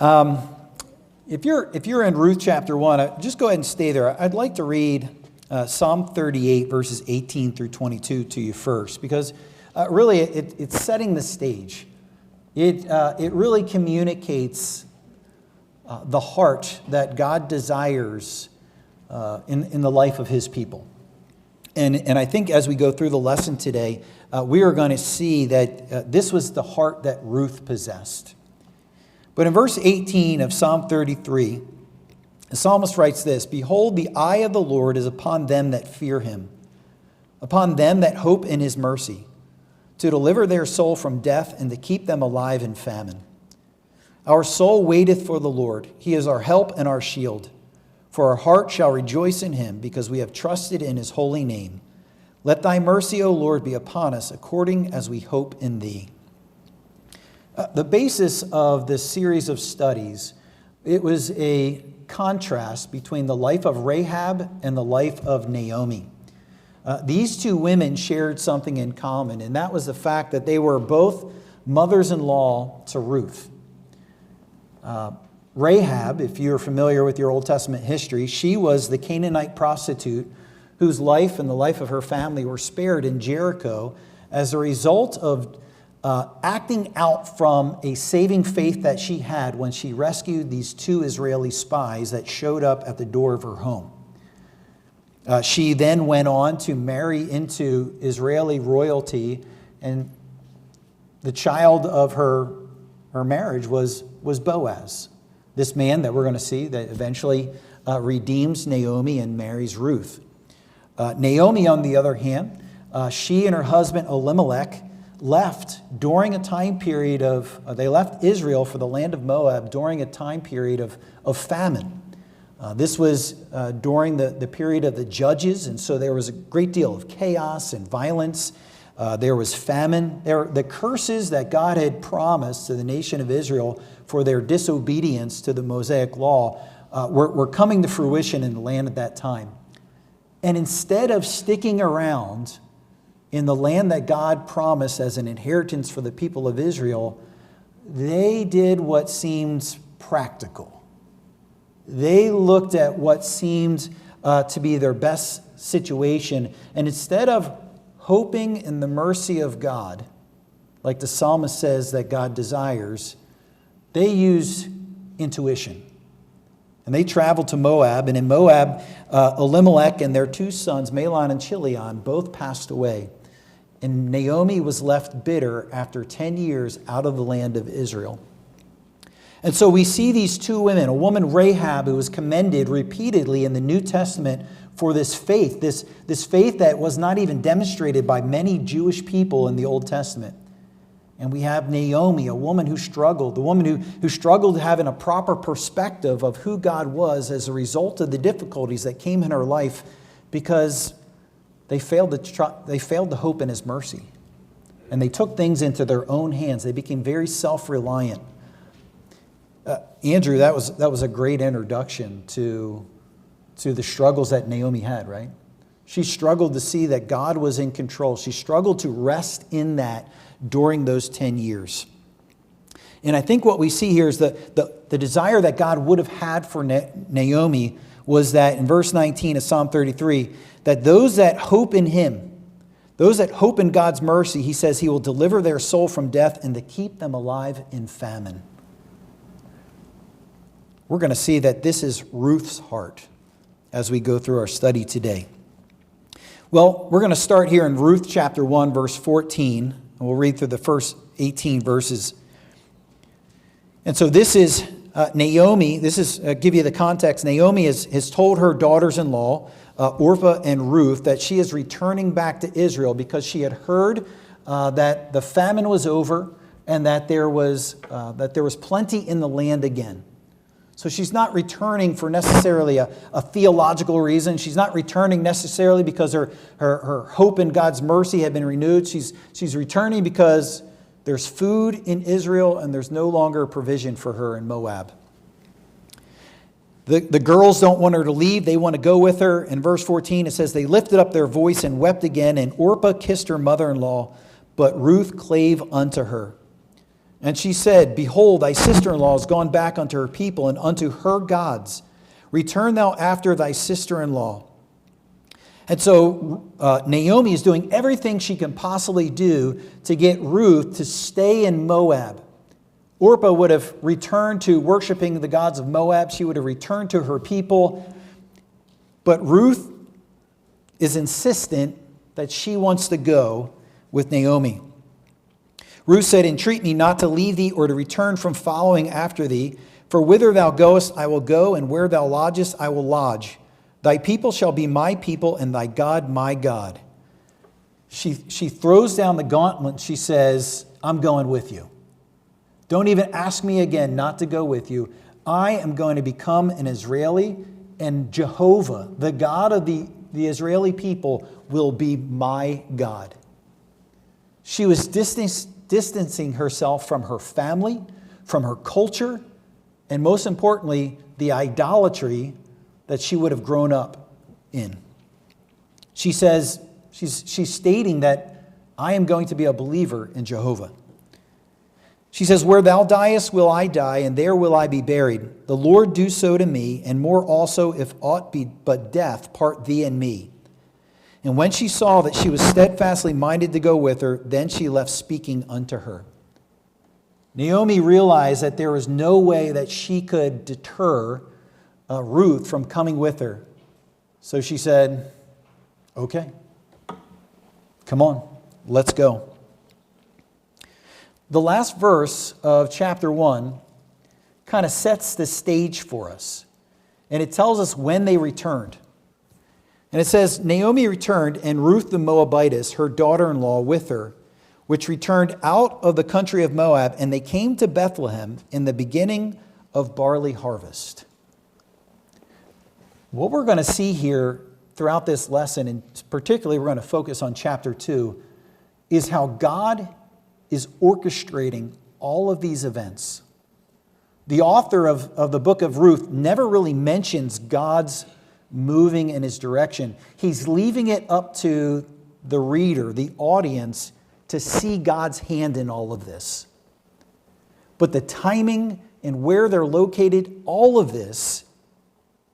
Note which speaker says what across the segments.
Speaker 1: If you're in Ruth chapter 1, just go ahead and stay there. I'd like to read Psalm 38, verses 18 through 22 to you first, because really it's setting the stage. It really communicates the heart that God desires in the life of his people. And I think as we go through the lesson today, we are going to see that this was the heart that Ruth possessed. But in verse 18 of Psalm 33, the psalmist writes this: "Behold, the eye of the Lord is upon them that fear him, upon them that hope in his mercy, to deliver their soul from death and to keep them alive in famine. Our soul waiteth for the Lord. He is our help and our shield. For our heart shall rejoice in him, because we have trusted in his holy name. Let thy mercy, O Lord, be upon us, according as we hope in thee." The basis of this series of studies, it was a contrast between the life of Rahab and the life of Naomi. These two women shared something in common, and that was the fact that they were both mothers-in-law to Ruth. Rahab, if you're familiar with your Old Testament history, she was the Canaanite prostitute whose life and the life of her family were spared in Jericho as a result of acting out from a saving faith that she had when she rescued these two Israeli spies that showed up at the door of her home. She then went on to marry into Israeli royalty, and the child of her marriage was Boaz, this man that we're going to see that eventually redeems Naomi and marries Ruth. Naomi, on the other hand, she and her husband Elimelech left during a time period they left Israel for the land of Moab during a time period of famine. This was during the period of the Judges, and so there was a great deal of chaos and violence. There was famine. The curses that God had promised to the nation of Israel for their disobedience to the Mosaic law were coming to fruition in the land at that time. And instead of sticking around in the land that God promised as an inheritance for the people of Israel, they did what seemed practical. They looked at what seemed to be their best situation, and instead of hoping in the mercy of God, like the psalmist says that God desires, they used intuition. And they traveled to Moab, and in Moab, Elimelech and their two sons, Mahlon and Chilion, both passed away. And Naomi was left bitter after 10 years out of the land of Israel. And so we see these two women, a woman Rahab who was commended repeatedly in the New Testament for this faith that was not even demonstrated by many Jewish people in the Old Testament. And we have Naomi, a woman who struggled, the woman who struggled having a proper perspective of who God was as a result of the difficulties that came in her life because they failed to hope in his mercy. And they took things into their own hands. They became very self-reliant. Andrew, that was a great introduction to the struggles that Naomi had, right? She struggled to see that God was in control. She struggled to rest in that during those 10 years. And I think what we see here is the desire that God would have had for Naomi was that in verse 19 of Psalm 33, that those that hope in him, those that hope in God's mercy, he says he will deliver their soul from death and to keep them alive in famine. We're going to see that this is Ruth's heart as we go through our study today. Well, we're going to start here in Ruth chapter 1, verse 14, and we'll read through the first 18 verses. And so this is Naomi. This is, give you the context. Naomi has told her daughters-in-law, Orpah and Ruth, that she is returning back to Israel because she had heard that the famine was over and that there was plenty in the land again. So she's not returning for necessarily a theological reason. She's not returning necessarily because her hope in God's mercy had been renewed. She's returning because there's food in Israel and there's no longer provision for her in Moab. The girls don't want her to leave. They want to go with her. In verse 14 it says, they lifted up their voice and wept again, and Orpah kissed her mother-in-law, but Ruth clave unto her. And she said, Behold, thy sister-in-law is gone back unto her people and unto her gods. Return thou after thy sister-in-law. And so Naomi is doing everything she can possibly do to get Ruth to stay in Moab. Orpah would have returned to worshiping the gods of Moab. She would have returned to her people. But Ruth is insistent that she wants to go with Naomi. Ruth said, Entreat me not to leave thee or to return from following after thee. For whither thou goest I will go, and where thou lodgest I will lodge. Thy people shall be my people, and thy God my God. She throws down the gauntlet. She says, I'm going with you. Don't even ask me again not to go with you. I am going to become an Israeli, and Jehovah, the God of the Israeli people, will be my God. She was distancing herself from her family, from her culture, and most importantly, the idolatry that she would have grown up in. She says, she's stating that I am going to be a believer in Jehovah. She says, Where thou diest will I die, and there will I be buried. The Lord do so to me, and more also, if aught be but death part thee and me. And when she saw that she was steadfastly minded to go with her, then she left speaking unto her. Naomi realized that there was no way that she could deter Ruth from coming with her. So she said, Okay, come on, let's go. The last verse of chapter 1 kind of sets the stage for us. And it tells us when they returned. And it says, Naomi returned, and Ruth the Moabitess, her daughter-in-law, with her, which returned out of the country of Moab, and they came to Bethlehem in the beginning of barley harvest. What we're going to see here throughout this lesson, and particularly we're going to focus on chapter 2, is how God is orchestrating all of these events. The author of the book of Ruth never really mentions God's moving in his direction. He's leaving it up to the reader, the audience, to see God's hand in all of this. But the timing and where they're located, all of this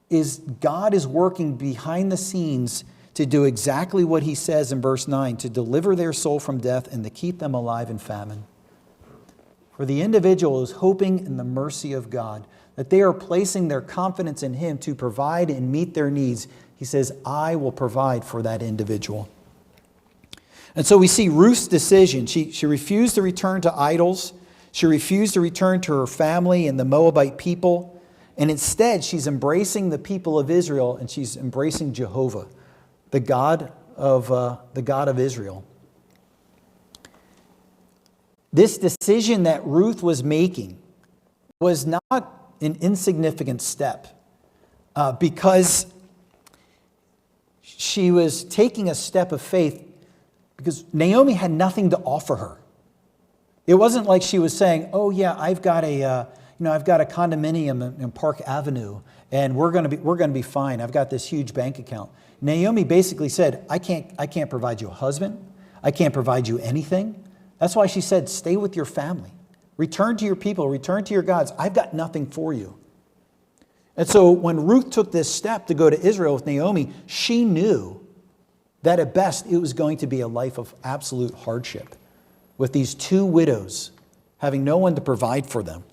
Speaker 1: is God is working behind the scenes to do exactly what he says in verse 9, to deliver their soul from death and to keep them alive in famine. For the individual is hoping in the mercy of God, that they are placing their confidence in him to provide and meet their needs. He says, I will provide for that individual. And so we see Ruth's decision. She refused to return to idols. She refused to return to her family and the Moabite people. And instead, she's embracing the people of Israel, and she's embracing Jehovah, the God of Israel. This decision that Ruth was making was not an insignificant step because she was taking a step of faith because Naomi had nothing to offer her. It wasn't like she was saying, "Oh yeah, I've got a condominium in Park Avenue, and we're going to be fine. I've got this huge bank account." Naomi basically said, I can't provide you a husband. I can't provide you anything. That's why she said, stay with your family. Return to your people. Return to your gods. I've got nothing for you. And so when Ruth took this step to go to Israel with Naomi, she knew that at best it was going to be a life of absolute hardship with these two widows having no one to provide for them.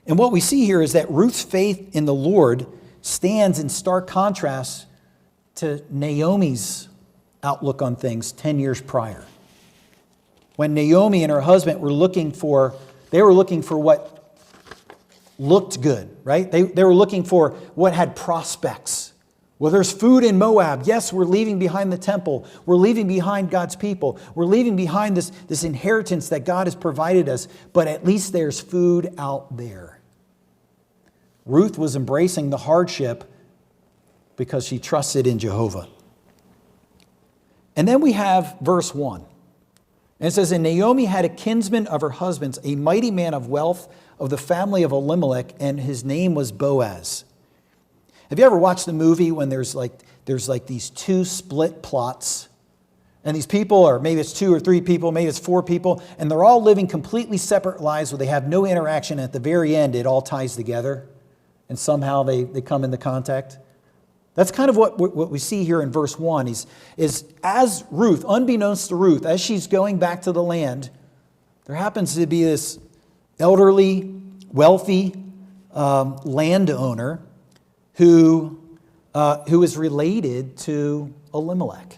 Speaker 1: And what we see here is that Ruth's faith in the Lord stands in stark contrast to Naomi's outlook on things 10 years prior. When Naomi and her husband were looking for what looked good, right? They were looking for what had prospects. Well, there's food in Moab. Yes, we're leaving behind the temple. We're leaving behind God's people. We're leaving behind this inheritance that God has provided us, but at least there's food out there. Ruth was embracing the hardship because she trusted in Jehovah. And then we have verse 1. And it says, And Naomi had a kinsman of her husband's, a mighty man of wealth of the family of Elimelech, and his name was Boaz. Have you ever watched the movie when there's like these two split plots? And these people, or maybe it's 2 or 3 people, maybe it's 4 people, and they're all living completely separate lives where they have no interaction. At the very end, it all ties together, and somehow they come into contact. That's kind of what we see here in verse 1 is as Ruth, unbeknownst to Ruth, as she's going back to the land, there happens to be this elderly, wealthy landowner who is related to Elimelech,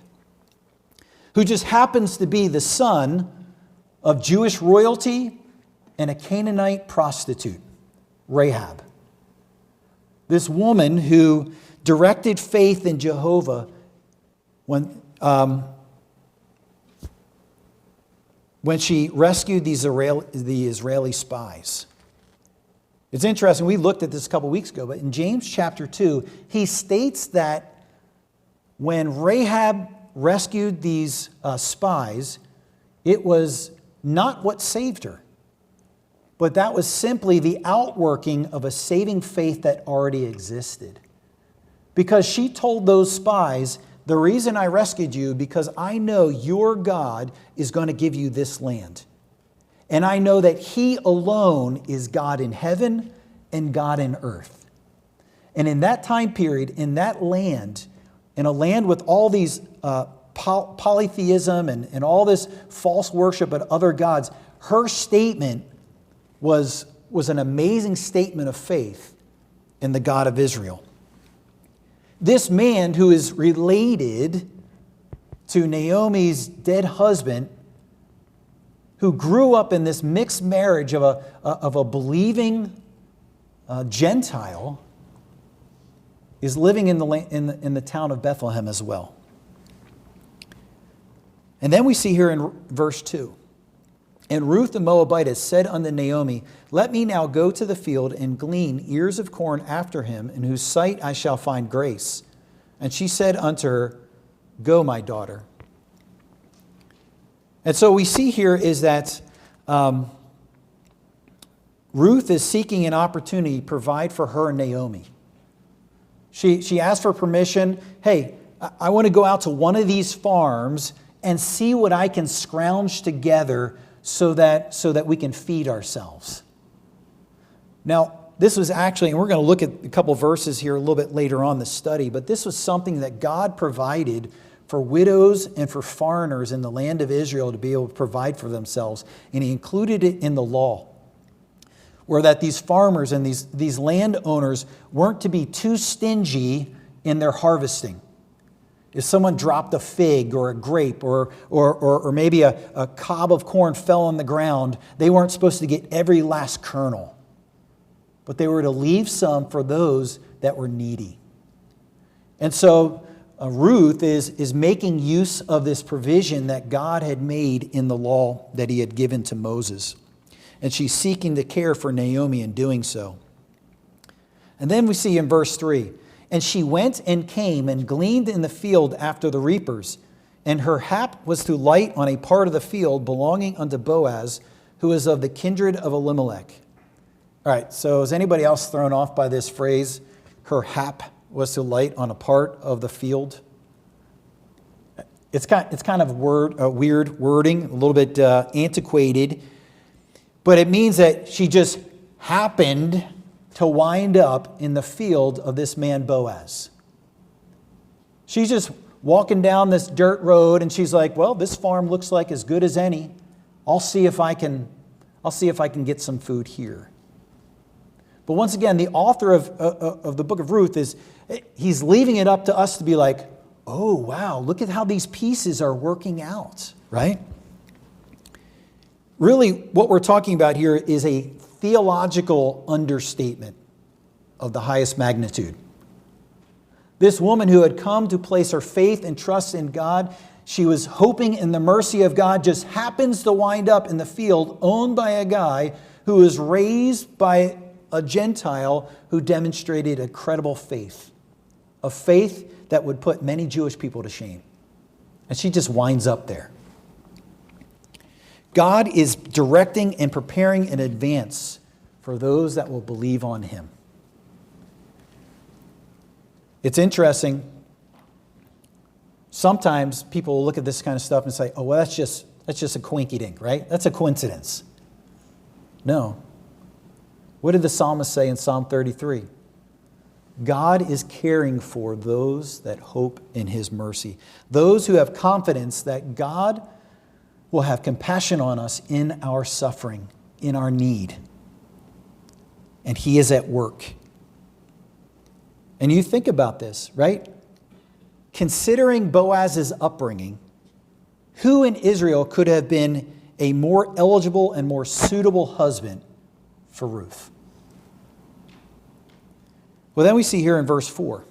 Speaker 1: who just happens to be the son of Jewish royalty and a Canaanite prostitute, Rahab. This woman who directed faith in Jehovah when she rescued the Israeli spies. It's interesting, we looked at this a couple weeks ago, but in James chapter 2, he states that when Rahab rescued these spies, it was not what saved her, but that was simply the outworking of a saving faith that already existed. Because she told those spies, the reason I rescued you, because I know your God is going to give you this land. And I know that He alone is God in heaven and God in earth. And in that time period, in that land, in a land with all these polytheism and all this false worship of other gods, her statement was an amazing statement of faith in the God of Israel. This man who is related to Naomi's dead husband, who grew up in this mixed marriage of a believing Gentile, is living in the town of Bethlehem as well. And then we see here in verse 2, and Ruth the Moabitess said unto Naomi, let me now go to the field and glean ears of corn after him, in whose sight I shall find grace. And she said unto her, go, my daughter. And so we see here is that Ruth is seeking an opportunity to provide for her and Naomi. She asked for permission. Hey, I want to go out to one of these farms and see what I can scrounge together so that we can feed ourselves. Now, this was actually, and we're going to look at a couple verses here a little bit later on in the study, but this was something that God provided for widows and for foreigners in the land of Israel to be able to provide for themselves. And He included it in the law, where that these farmers and these landowners weren't to be too stingy in their harvesting. If someone dropped a fig or a grape or maybe a cob of corn fell on the ground, they weren't supposed to get every last kernel, but they were to leave some for those that were needy. And so Ruth is making use of this provision that God had made in the law that He had given to Moses. And she's seeking to care for Naomi in doing so. And then we see in verse 3, and she went and came and gleaned in the field after the reapers, and her hap was to light on a part of the field belonging unto Boaz, who is of the kindred of Elimelech. All right, so is anybody else thrown off by this phrase, her hap was to light on a part of the field? It's kind of weird wording, a little bit antiquated, but it means that she just happened to wind up in the field of this man Boaz. She's just walking down this dirt road and she's like, well, this farm looks like as good as any. I'll see if I can get some food here. But once again, the author of the book of Ruth he's leaving it up to us to be like, oh, wow, look at how these pieces are working out, right? Really, what we're talking about here is a theological understatement of the highest magnitude. This woman who had come to place her faith and trust in God, she was hoping in the mercy of God, just happens to wind up in the field owned by a guy who was raised by a Gentile who demonstrated a credible faith, a faith that would put many Jewish people to shame. And she just winds up there. God is directing and preparing in advance for those that will believe on Him. It's interesting. Sometimes people will look at this kind of stuff and say, oh, well, that's just a coinky-dink, right? That's a coincidence. No. What did the psalmist say in Psalm 33? God is caring for those that hope in his mercy. Those who have confidence that God will have compassion on us in our suffering, in our need. And he is at work. And you think about this, right? Considering Boaz's upbringing, who in Israel could have been a more eligible and more suitable husband for Ruth? Well, then we see here in verse 4,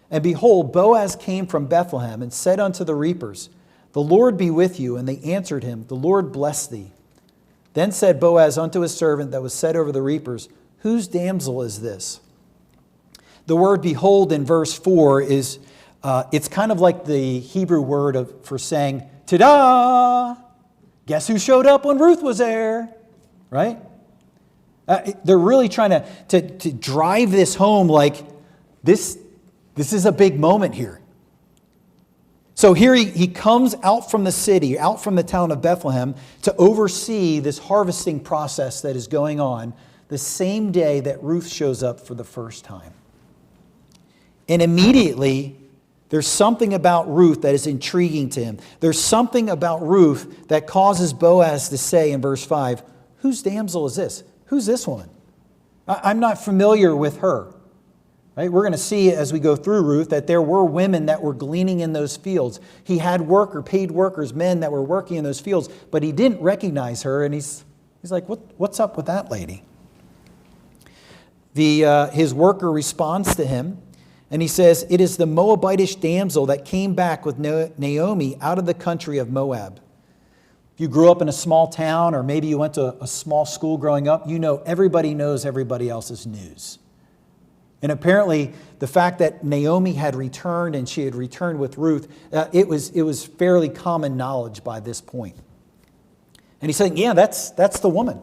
Speaker 1: and behold, Boaz came from Bethlehem and said unto the reapers, the Lord be with you. And they answered him, the Lord bless thee. Then said Boaz unto his servant that was set over the reapers, whose damsel is this? The word behold in verse 4 is, it's kind of like the Hebrew word for saying, ta-da! Guess who showed up when Ruth was there? Right? They're really trying to drive this home like this is a big moment here. So here he comes out from the city, out from the town of Bethlehem to oversee this harvesting process that is going on the same day that Ruth shows up for the first time. And immediately, there's something about Ruth that is intriguing to him. There's something about Ruth that causes Boaz to say in verse 5, whose damsel is this? Who's this woman? I'm not familiar with her. Right? We're going to see as we go through Ruth that there were women that were gleaning in those fields. He had paid workers, men that were working in those fields, but he didn't recognize her, and he's like, what's up with that lady? His worker responds to him, and he says, it is the Moabitish damsel that came back with Naomi out of the country of Moab. If you grew up in a small town, or maybe you went to a small school growing up, you know everybody knows everybody else's news. And apparently, the fact that Naomi had returned and she had returned with Ruth, it was fairly common knowledge by this point. And he's saying, yeah, that's the woman.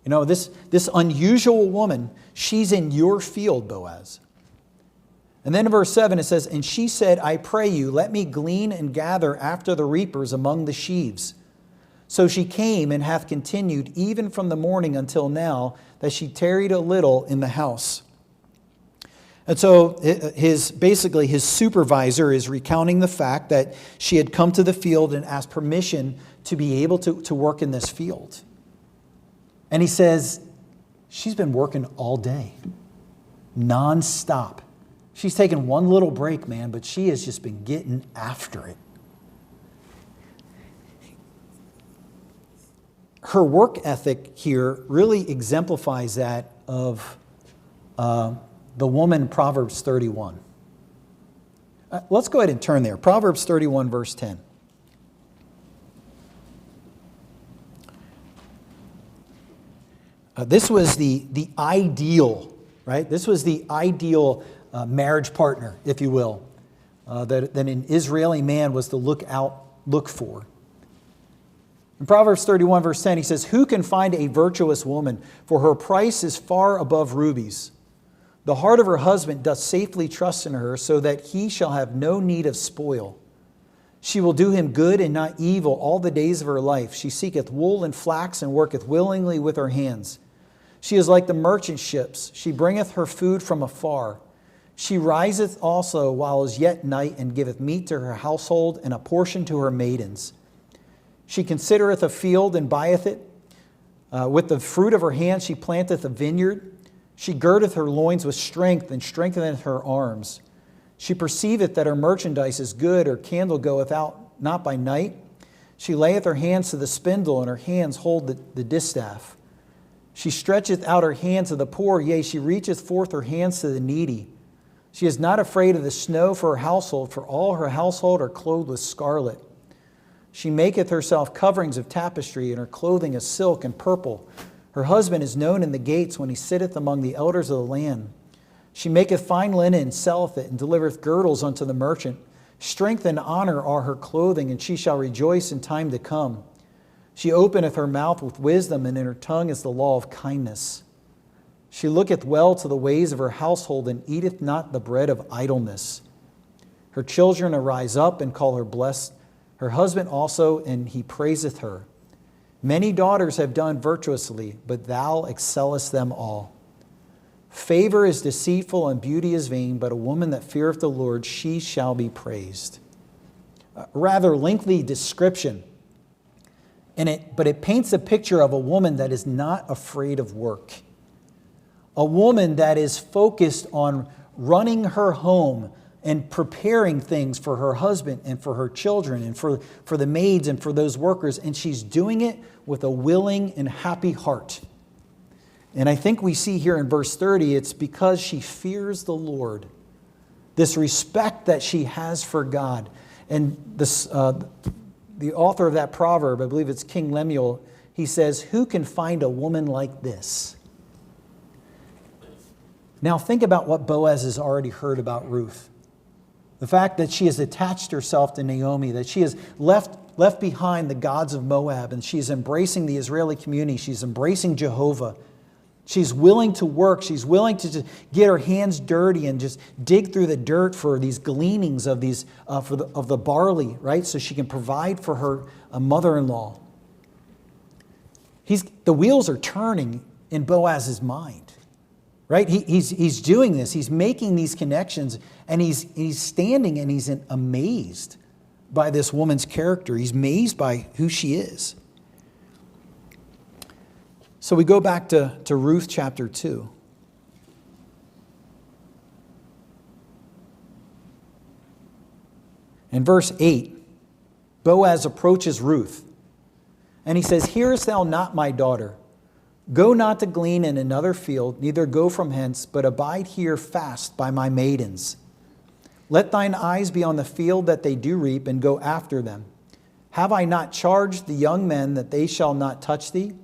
Speaker 1: You know, this unusual woman, she's in your field, Boaz. And then in verse 7 it says, and she said, I pray you, let me glean and gather after the reapers among the sheaves. So she came and hath continued even from the morning until now, that she tarried a little in the house. And so his supervisor is recounting the fact that she had come to the field and asked permission to be able to work in this field. And he says, she's been working all day, nonstop. She's taken one little break, man, but she has just been getting after it. Her work ethic here really exemplifies that of the woman in Proverbs 31. Let's go ahead and turn there. Proverbs 31, verse 10. This was the ideal, right? This was the ideal marriage partner, if you will, that an Israeli man was to look for. In Proverbs 31, verse 10, he says, who can find a virtuous woman? For her price is far above rubies. The heart of her husband doth safely trust in her, so that he shall have no need of spoil. She will do him good and not evil all the days of her life. She seeketh wool and flax, and worketh willingly with her hands. She is like the merchant ships. She bringeth her food from afar. She riseth also while is yet night, and giveth meat to her household, and a portion to her maidens. She considereth a field, and buyeth it. With the fruit of her hand she planteth a vineyard. She girdeth her loins with strength, and strengtheneth her arms. She perceiveth that her merchandise is good, her candle goeth out not by night. She layeth her hands to the spindle, and her hands hold the distaff. She stretcheth out her hands to the poor, yea, she reacheth forth her hands to the needy. She is not afraid of the snow for her household, for all her household are clothed with scarlet. She maketh herself coverings of tapestry, and her clothing is silk and purple. Her husband is known in the gates when he sitteth among the elders of the land. She maketh fine linen and selleth it, and delivereth girdles unto the merchant. Strength and honor are her clothing, and she shall rejoice in time to come. She openeth her mouth with wisdom, and in her tongue is the law of kindness. She looketh well to the ways of her household, and eateth not the bread of idleness. Her children arise up and call her blessed. Her husband also, and he praiseth her. Many daughters have done virtuously, but thou excellest them all. Favor is deceitful and beauty is vain, but a woman that feareth the Lord, she shall be praised. A rather lengthy description, but it paints a picture of a woman that is not afraid of work. A woman that is focused on running her home and preparing things for her husband and for her children and for the maids and for those workers. And she's doing it with a willing and happy heart. And I think we see here in verse 30, it's because she fears the Lord. This respect that she has for God. And this, the author of that proverb, I believe it's King Lemuel, he says, who can find a woman like this? Now think about what Boaz has already heard about Ruth. The fact that she has attached herself to Naomi, that she has left behind the gods of Moab, and she's embracing the Israeli community. She's embracing Jehovah. She's willing to work. She's willing to just get her hands dirty and just dig through the dirt for these gleanings of the barley, right? So she can provide for her mother-in-law. The wheels are turning in Boaz's mind, right? He's doing this. He's making these connections, and he's standing and he's amazed by this woman's character. He's amazed by who she is. So we go back to Ruth chapter 2. In verse 8, Boaz approaches Ruth, and he says, hearest thou not, my daughter? Go not to glean in another field, neither go from hence, but abide here fast by my maidens. Let thine eyes be on the field that they do reap, and go after them. Have I not charged the young men that they shall not touch thee?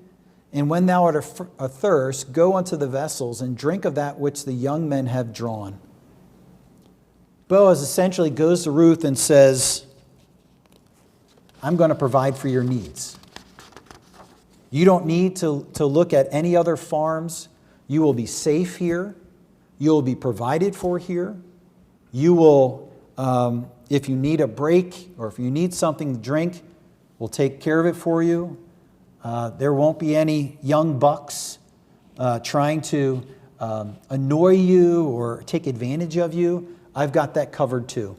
Speaker 1: And when thou art athirst, go unto the vessels, and drink of that which the young men have drawn. Boaz essentially goes to Ruth and says, I'm going to provide for your needs. You don't need to look at any other farms. You will be safe here. You will be provided for here. You will, if you need a break or if you need something to drink, we'll take care of it for you. There won't be any young bucks trying to annoy you or take advantage of you. I've got that covered too.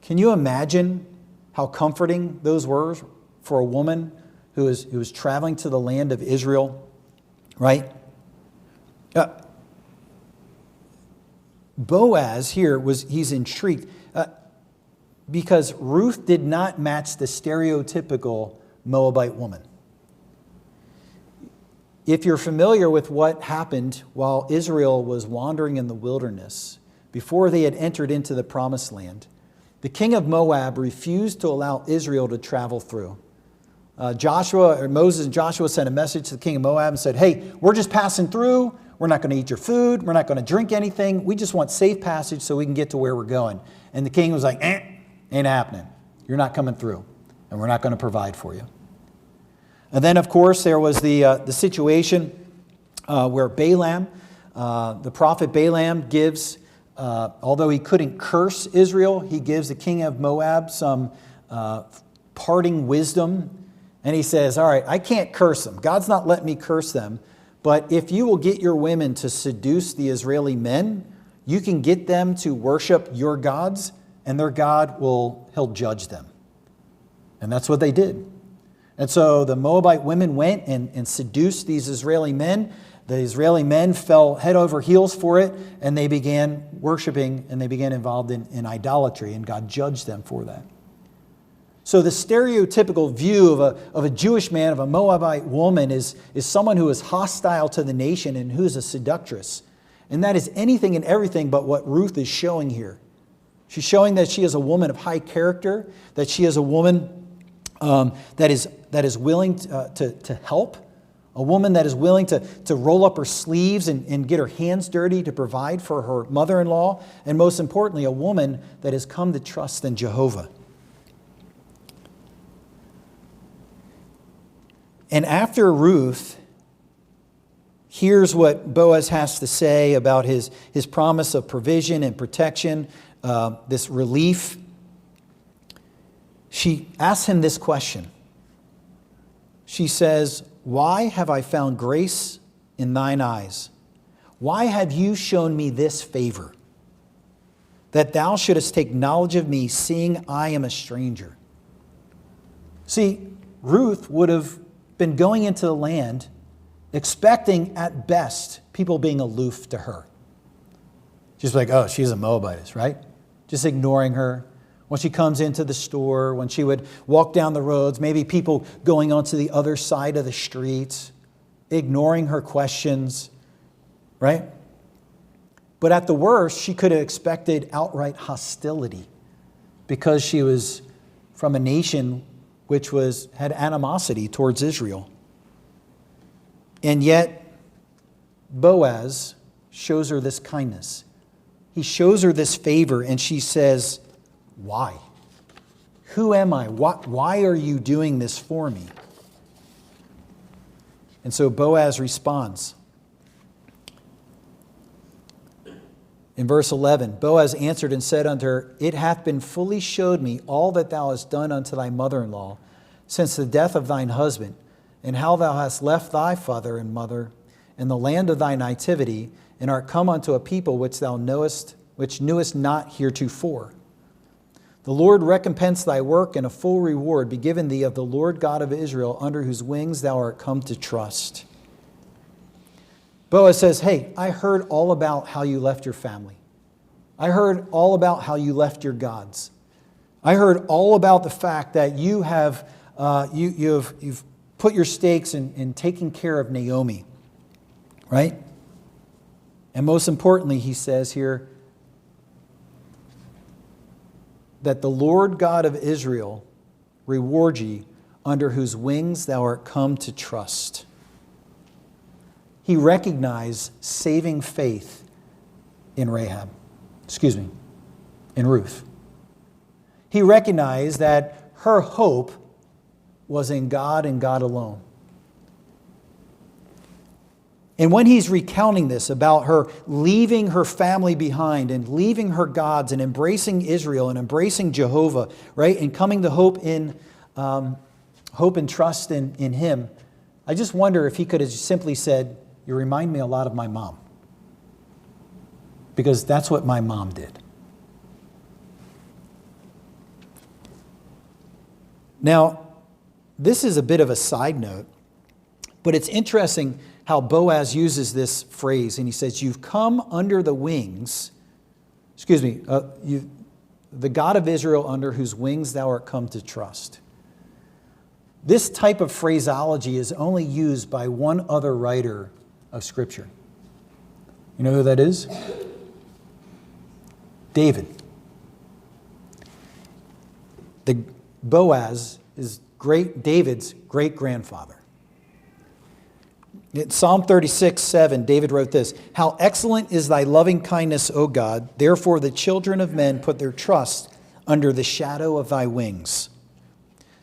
Speaker 1: Can you imagine how comforting those were for a woman who was traveling to the land of Israel, right? Boaz here he's intrigued because Ruth did not match the stereotypical Moabite woman. If you're familiar with what happened while Israel was wandering in the wilderness, before they had entered into the promised land, the king of Moab refused to allow Israel to travel through. Moses and Joshua sent a message to the king of Moab and said, hey, we're just passing through. We're not going to eat your food. We're not going to drink anything. We just want safe passage so we can get to where we're going. And the king was like, ain't happening. You're not coming through, and we're not going to provide for you. And then, of course, there was the situation where Balaam, the prophet Balaam gives, although he couldn't curse Israel, he gives the king of Moab some parting wisdom. And he says, all right, I can't curse them. God's not letting me curse them. But if you will get your women to seduce the Israeli men, you can get them to worship your gods, and their God he'll judge them. And that's what they did. And so the Moabite women went and seduced these Israeli men. The Israeli men fell head over heels for it, and they began worshiping, and they began involved in idolatry, and God judged them for that. So the stereotypical view of a Jewish man, of a Moabite woman, is someone who is hostile to the nation and who is a seductress. And that is anything and everything but what Ruth is showing here. She's showing that she is a woman of high character, that she is a woman that is willing to help, a woman that is willing to roll up her sleeves and get her hands dirty to provide for her mother-in-law, and most importantly, a woman that has come to trust in Jehovah. And after Ruth hears what Boaz has to say about his promise of provision and protection, this relief. She asks him this question. She says, "Why have I found grace in thine eyes? Why have you shown me this favor, that thou shouldest take knowledge of me, seeing I am a stranger?" See, Ruth would have been going into the land expecting at best people being aloof to her. Just like, oh, she's a Moabitess, right? Just ignoring her. When she comes into the store, when she would walk down the roads, maybe people going onto the other side of the street, ignoring her questions, right? But at the worst, she could have expected outright hostility because she was from a nation which had animosity towards Israel. And yet, Boaz shows her this kindness. He shows her this favor, and she says, "Why? Who am I? Why are you doing this for me?" And so Boaz responds. In verse 11, Boaz answered and said unto her, "It hath been fully showed me all that thou hast done unto thy mother-in-law since the death of thine husband, and how thou hast left thy father and mother in the land of thy nativity, and art come unto a people which knewest not heretofore. The Lord recompense thy work, and a full reward be given thee of the Lord God of Israel, under whose wings thou art come to trust." Boaz says, "Hey, I heard all about how you left your family. I heard all about how you left your gods. I heard all about the fact that you have you've put your stakes in taking care of Naomi, right? And most importantly, he says here that the Lord God of Israel reward ye, under whose wings thou art come to trust." He recognized saving faith in Ruth. He recognized that her hope was in God and God alone. And when he's recounting this about her leaving her family behind and leaving her gods and embracing Israel and embracing Jehovah, right, and coming to hope and trust in him, I just wonder if he could have simply said, "You remind me a lot of my mom," because that's what my mom did. Now, this is a bit of a side note, but it's interesting how Boaz uses this phrase, and he says, "You've come under the wings," the God of Israel, under whose wings thou art come to trust. This type of phraseology is only used by one other writer of Scripture. You know who that is? David. Boaz is David's great-grandfather. In Psalm 36:7, David wrote this, "How excellent is thy loving kindness, O God! Therefore the children of men put their trust under the shadow of thy wings."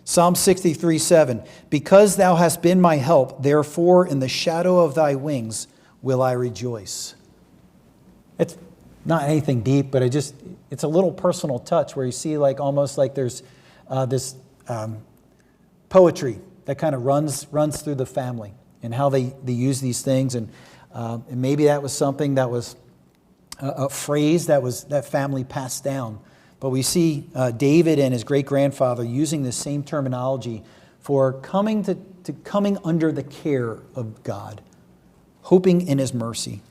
Speaker 1: Psalm 63:7, "Because thou hast been my help, therefore in the shadow of thy wings will I rejoice." It's not anything deep, but it's a little personal touch where you see almost like there's this poetry that kind of runs through the family and how they use these things. And maybe that was something that was a phrase that family passed down. But we see David and his great-grandfather using the same terminology for coming under the care of God, hoping in his mercy.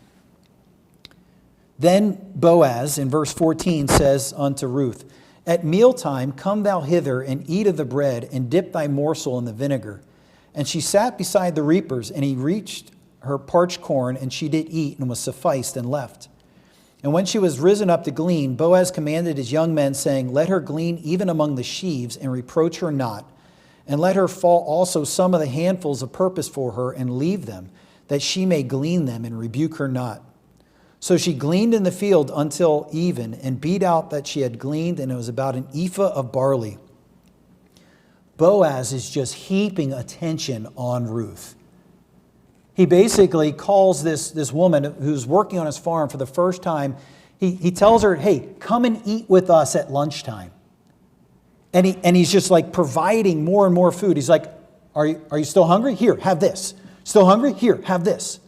Speaker 1: Then Boaz, in verse 14, says unto Ruth, "At mealtime come thou hither, and eat of the bread, and dip thy morsel in the vinegar." And she sat beside the reapers, and he reached her parched corn, and she did eat, and was sufficed, and left. And when she was risen up to glean, Boaz commanded his young men, saying, "Let her glean even among the sheaves, and reproach her not. And let her fall also some of the handfuls of purpose for her, and leave them, that she may glean them, and rebuke her not." So she gleaned in the field until even, and beat out that she had gleaned, and it was about an ephah of barley. Boaz is just heaping attention on Ruth. He basically calls this woman who's working on his farm for the first time, He tells her, hey, come and eat with us at lunchtime. And he's just like providing more and more food. He's like, are you still hungry? Here, have this. Still hungry? Here, have this.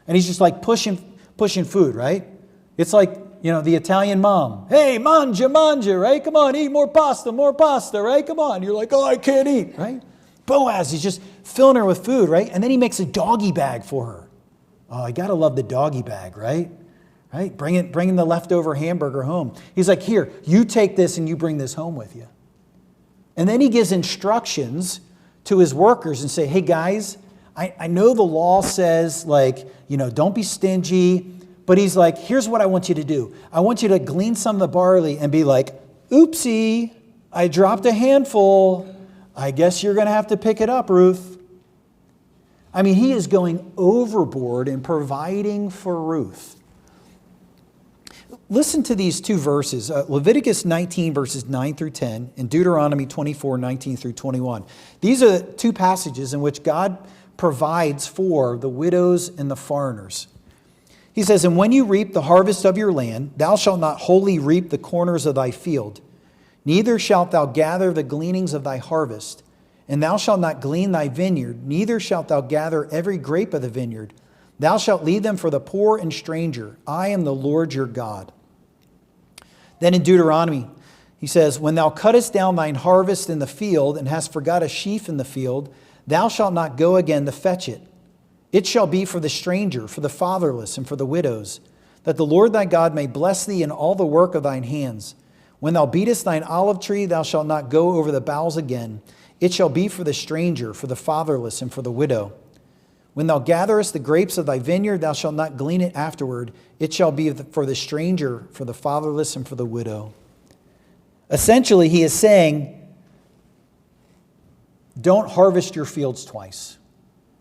Speaker 1: And he's just like pushing food, right? It's like, the Italian mom. Hey, mangia, right? Come on, eat more pasta, right? Come on. You're like, oh, I can't eat, right? Boaz, he's just filling her with food, right? And then he makes a doggy bag for her. Oh, I gotta love the doggy bag, right? Right? Bringing the leftover hamburger home. He's like, here, you take this and you bring this home with you. And then he gives instructions to his workers and say, hey guys, I know the law says don't be stingy, but he's like, here's what I want you to do. I want you to glean some of the barley and be like, oopsie, I dropped a handful. I guess you're going to have to pick it up, Ruth. I mean, he is going overboard in providing for Ruth. Listen to these two verses, Leviticus 19 verses 9 through 10 and Deuteronomy 24, 19 through 21. These are two passages in which God provides for the widows and the foreigners. He says, and when you reap the harvest of your land, thou shalt not wholly reap the corners of thy field, neither shalt thou gather the gleanings of thy harvest, and thou shalt not glean thy vineyard, neither shalt thou gather every grape of the vineyard. Thou shalt leave them for the poor and stranger. I am the Lord your God. Then in Deuteronomy, he says, when thou cuttest down thine harvest in the field, and hast forgot a sheaf in the field, thou shalt not go again to fetch it. It shall be for the stranger, for the fatherless, and for the widows, that the Lord thy God may bless thee in all the work of thine hands. When thou beatest thine olive tree, thou shalt not go over the boughs again. It shall be for the stranger, for the fatherless, and for the widow. When thou gatherest the grapes of thy vineyard, thou shalt not glean it afterward. It shall be for the stranger, for the fatherless, and for the widow. Essentially, he is saying, don't harvest your fields twice.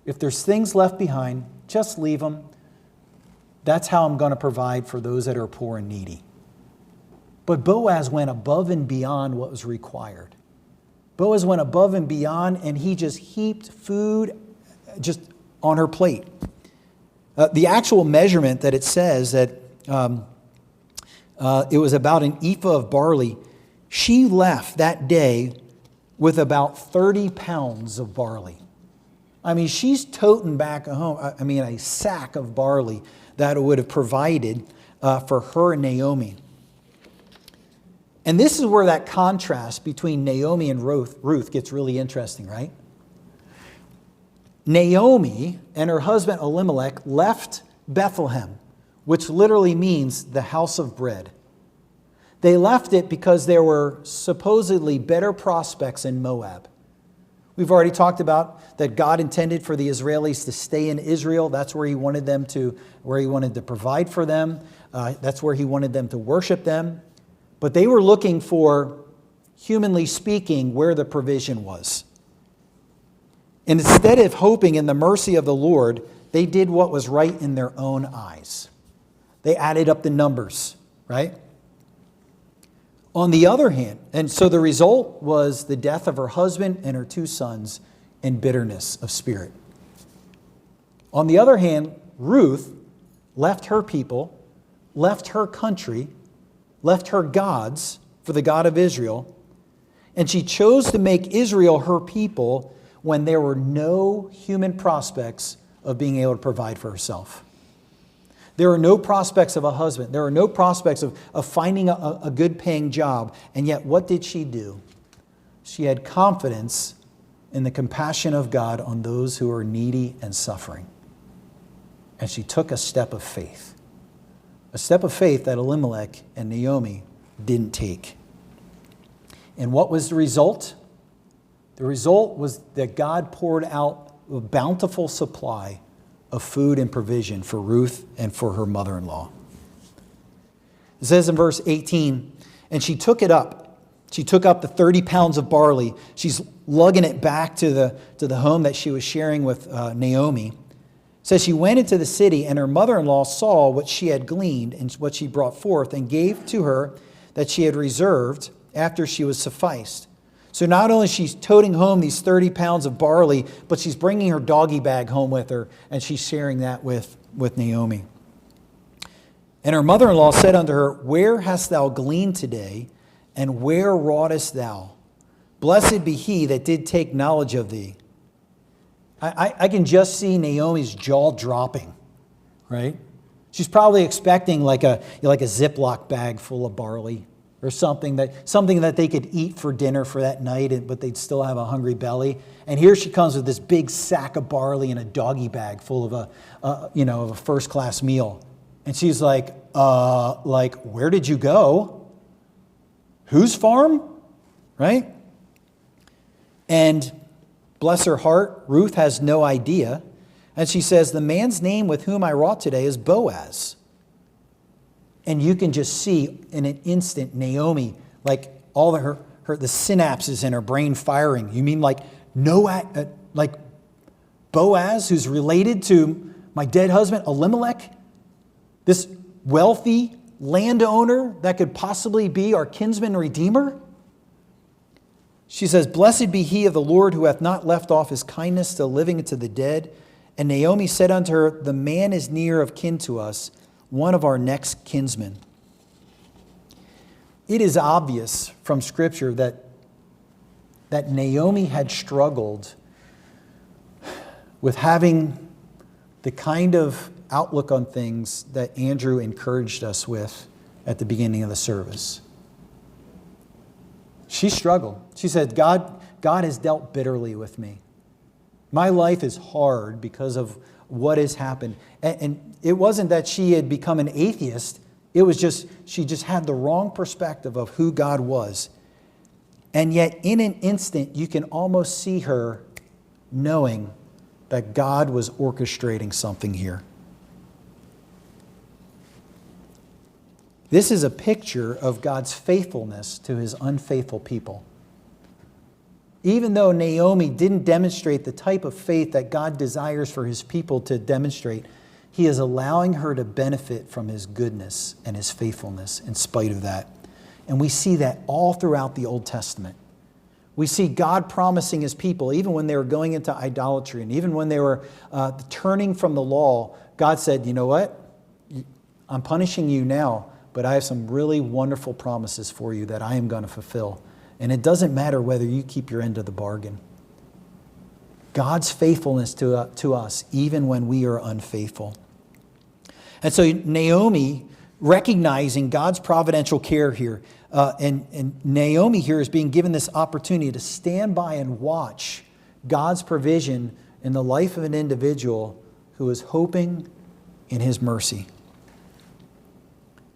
Speaker 1: If there's things left behind, just leave them. That's how I'm going to provide for those that are poor and needy. But Boaz went above and beyond what was required. Boaz went above and beyond, and he just heaped food just on her plate. The actual measurement that it says that it was about an ephah of barley, she left that day with about 30 pounds of barley. I mean, she's toting back home, a sack of barley that would have provided for her and Naomi. And this is where that contrast between Naomi and Ruth gets really interesting, right? Naomi and her husband Elimelech left Bethlehem, which literally means the house of bread. They left it because there were supposedly better prospects in Moab. We've already talked about that God intended for the Israelis to stay in Israel. That's where he wanted to provide for them. That's where he wanted them to worship them. But they were looking for, humanly speaking, where the provision was. And instead of hoping in the mercy of the Lord, they did what was right in their own eyes. They added up the numbers, right? On the other hand, and so the result was the death of her husband and her two sons and bitterness of spirit. On the other hand, Ruth left her people, left her country, left her gods for the God of Israel, and she chose to make Israel her people when there were no human prospects of being able to provide for herself. There are no prospects of a husband. There are no prospects of finding a good paying job. And yet, what did she do? She had confidence in the compassion of God on those who are needy and suffering. And she took a step of faith. A step of faith that Elimelech and Naomi didn't take. And what was the result? The result was that God poured out a bountiful supply of food and provision for Ruth and for her mother-in-law. It says in verse 18, and she took it up. She took up the 30 pounds of barley. She's lugging it back to the home that she was sharing with Naomi. It says she went into the city, and her mother-in-law saw what she had gleaned and what she brought forth, and gave to her that she had reserved after she was sufficed. So not only she's toting home these 30 pounds of barley, but she's bringing her doggy bag home with her, and she's sharing that with Naomi. And her mother-in-law said unto her, Where hast thou gleaned today, and where wroughtest thou? Blessed be he that did take knowledge of thee. I can just see Naomi's jaw dropping, right? She's probably expecting like a Ziploc bag full of barley or something that they could eat for dinner for that night, but they'd still have a hungry belly. And here she comes with this big sack of barley and a doggy bag full of a first-class meal. And she's like, where did you go? Whose farm? Right? And bless her heart, Ruth has no idea. And she says, the man's name with whom I wrought today is Boaz. And you can just see in an instant Naomi, like all of the synapses in her brain firing. You mean like Boaz, who's related to my dead husband Elimelech? This wealthy landowner that could possibly be our kinsman redeemer? She says, Blessed be he of the Lord who hath not left off his kindness to living to the dead. And Naomi said unto her, The man is near of kin to us, one of our next kinsmen. It is obvious from Scripture that Naomi had struggled with having the kind of outlook on things that Andrew encouraged us with at the beginning of the service. She struggled. She said, God has dealt bitterly with me. My life is hard because of what has happened. And it wasn't that she had become an atheist. It was just, she just had the wrong perspective of who God was. And yet, in an instant, you can almost see her knowing that God was orchestrating something here. This is a picture of God's faithfulness to his unfaithful people. Even though Naomi didn't demonstrate the type of faith that God desires for his people to demonstrate, he is allowing her to benefit from his goodness and his faithfulness in spite of that. And we see that all throughout the Old Testament. We see God promising his people, even when they were going into idolatry and even when they were turning from the law, God said, you know what? I'm punishing you now, but I have some really wonderful promises for you that I am going to fulfill. And it doesn't matter whether you keep your end of the bargain. God's faithfulness to us, even when we are unfaithful. And so Naomi, recognizing God's providential care here, and Naomi here is being given this opportunity to stand by and watch God's provision in the life of an individual who is hoping in his mercy.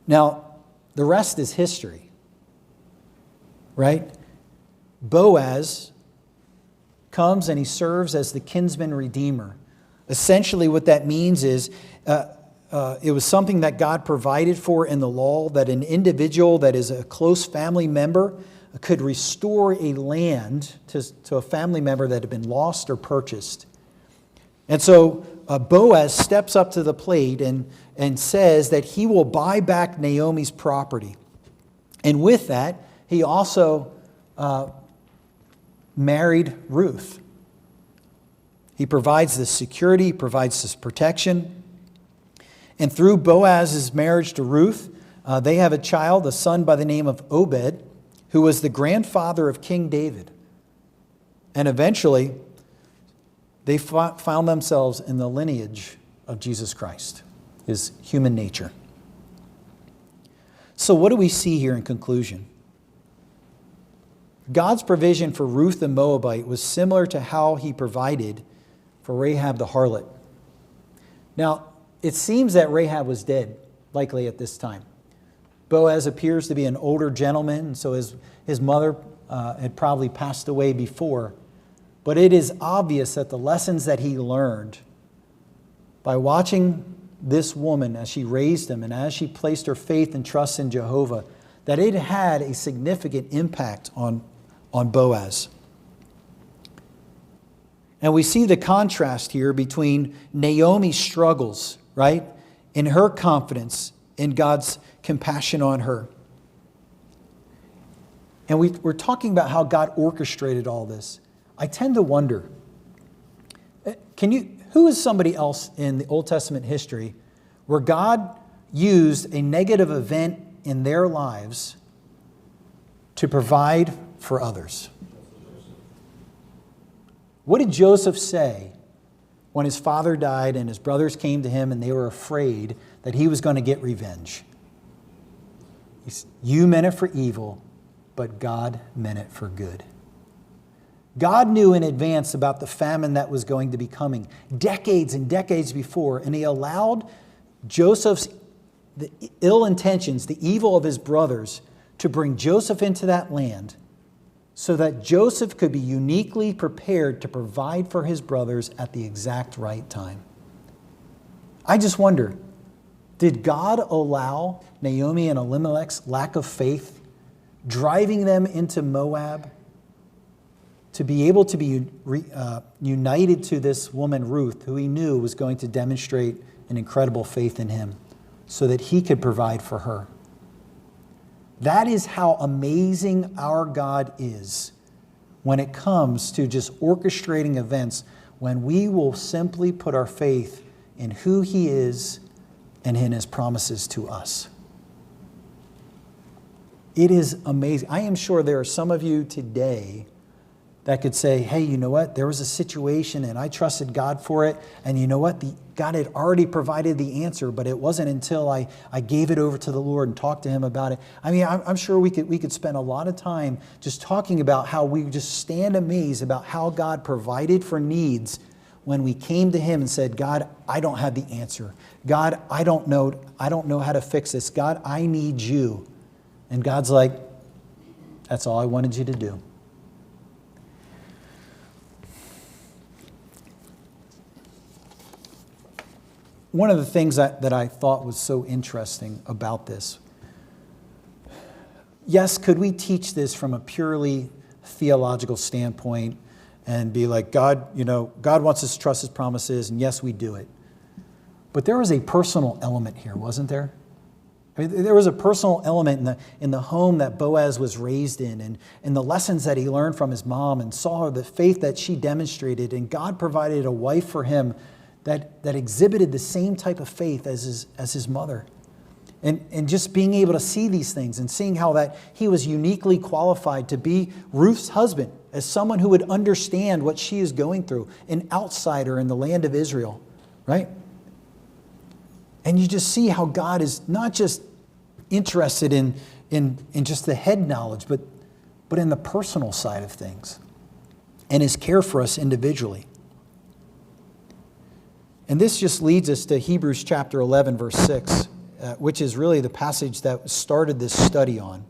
Speaker 1: Now, the rest is history, right? Boaz comes and he serves as the kinsman redeemer. Essentially what that means is it was something that God provided for in the law, that an individual that is a close family member could restore a land to a family member that had been lost or purchased. And so Boaz steps up to the plate and says that he will buy back Naomi's property. And with that, he also married Ruth. He provides this security, he provides this protection. And through Boaz's marriage to Ruth, they have a child, a son by the name of Obed, who was the grandfather of King David. And eventually, they found themselves in the lineage of Jesus Christ, his human nature. So what do we see here in conclusion? God's provision for Ruth the Moabite was similar to how he provided for Rahab the harlot. Now, it seems that Rahab was dead, likely at this time. Boaz appears to be an older gentleman, so his mother had probably passed away before. But it is obvious that the lessons that he learned by watching this woman as she raised him and as she placed her faith and trust in Jehovah, that it had a significant impact on Boaz. And we see the contrast here between Naomi's struggles, right, and her confidence in God's compassion on her. And we're talking about how God orchestrated all this. I tend to wonder, who is somebody else in the Old Testament history where God, used a negative event in their lives to provide for others. What did Joseph say when his father died and his brothers came to him and they were afraid that he was going to get revenge? He said, "You meant it for evil, but God meant it for good." God knew in advance about the famine that was going to be coming decades and decades before, and he allowed Joseph's the ill intentions, the evil of his brothers, to bring Joseph into that land so that Joseph could be uniquely prepared to provide for his brothers at the exact right time. I just wonder, did God allow Naomi and Elimelech's lack of faith, driving them into Moab, to be able to be united to this woman, Ruth, who he knew was going to demonstrate an incredible faith in him so that he could provide for her? That is how amazing our God is when it comes to just orchestrating events, when we will simply put our faith in who he is and in his promises to us. It is amazing. I am sure there are some of you today that could say, hey, you know what? There was a situation and I trusted God for it. And you know what? God had already provided the answer, but it wasn't until I gave it over to the Lord and talked to him about it. I mean, I'm sure we could spend a lot of time just talking about how we just stand amazed about how God provided for needs when we came to him and said, God, I don't have the answer. God, I don't know how to fix this. God, I need you. And God's like, that's all I wanted you to do. One of the things that I thought was so interesting about this, yes, could we teach this from a purely theological standpoint and be like, God wants us to trust his promises, and yes, we do it. But there was a personal element here, wasn't there? I mean, there was a personal element in the home that Boaz was raised in, and the lessons that he learned from his mom, and saw the faith that she demonstrated, and God provided a wife for him that exhibited the same type of faith as his mother. And just being able to see these things and seeing how that he was uniquely qualified to be Ruth's husband, as someone who would understand what she is going through, an outsider in the land of Israel, right? And you just see how God is not just interested in just the head knowledge, but in the personal side of things and his care for us individually. And this just leads us to Hebrews chapter 11, verse 6, which is really the passage that started this study on.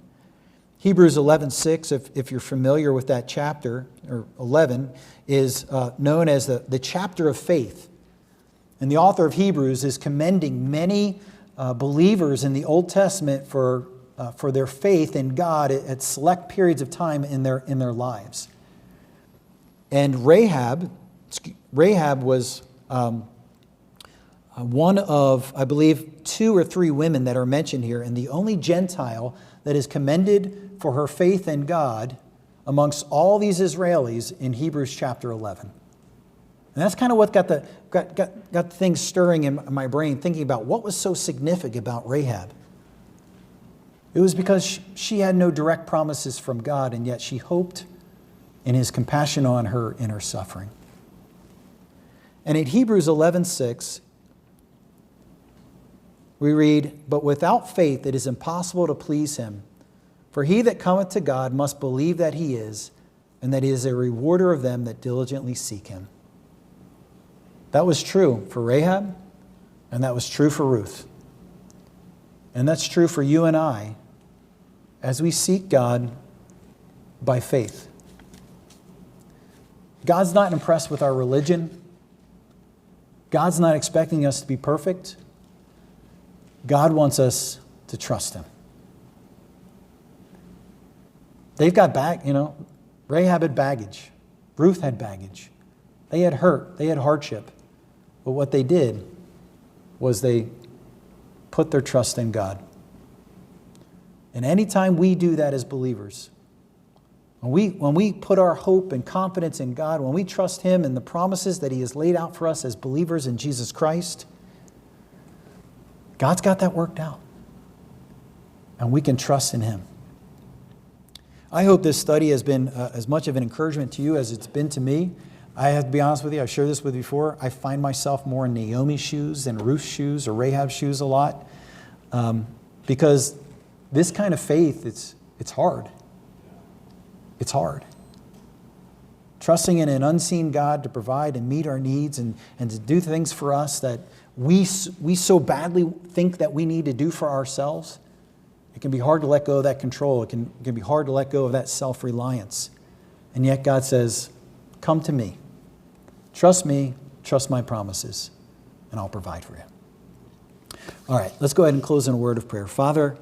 Speaker 1: Hebrews 11:6, if you're familiar with that chapter, or 11, is known as the chapter of faith. And the author of Hebrews is commending many believers in the Old Testament for their faith in God at select periods of time in their lives. And Rahab was one of, I believe, 2 or 3 women that are mentioned here, and the only Gentile that is commended for her faith in God amongst all these Israelis in Hebrews chapter 11. And that's kind of what got things stirring in my brain, thinking about what was so significant about Rahab. It was because she had no direct promises from God, and yet she hoped in his compassion on her in her suffering. And in Hebrews 11:6, we read, "But without faith it is impossible to please him. For he that cometh to God must believe that he is, and that he is a rewarder of them that diligently seek him." That was true for Rahab, and that was true for Ruth. And that's true for you and I as we seek God by faith. God's not impressed with our religion. God's not expecting us to be perfect. God wants us to trust him. They've got Rahab had baggage. Ruth had baggage. They had hurt. They had hardship. But what they did was they put their trust in God. And anytime we do that as believers, when we put our hope and confidence in God, when we trust him and the promises that he has laid out for us as believers in Jesus Christ, God's got that worked out. And we can trust in Him. I hope this study has been as much of an encouragement to you as it's been to me. I have to be honest with you, I shared this with you before. I find myself more in Naomi's shoes than Ruth's shoes or Rahab's shoes a lot. Because this kind of faith, it's hard. It's hard. Trusting in an unseen God to provide and meet our needs and to do things for us that we so badly think that we need to do for ourselves. It can be hard to let go of that control. It can be hard to let go of that self-reliance. And yet God says, come to me. Trust me, trust my promises, and I'll provide for you. All right, let's go ahead and close in a word of prayer. Father,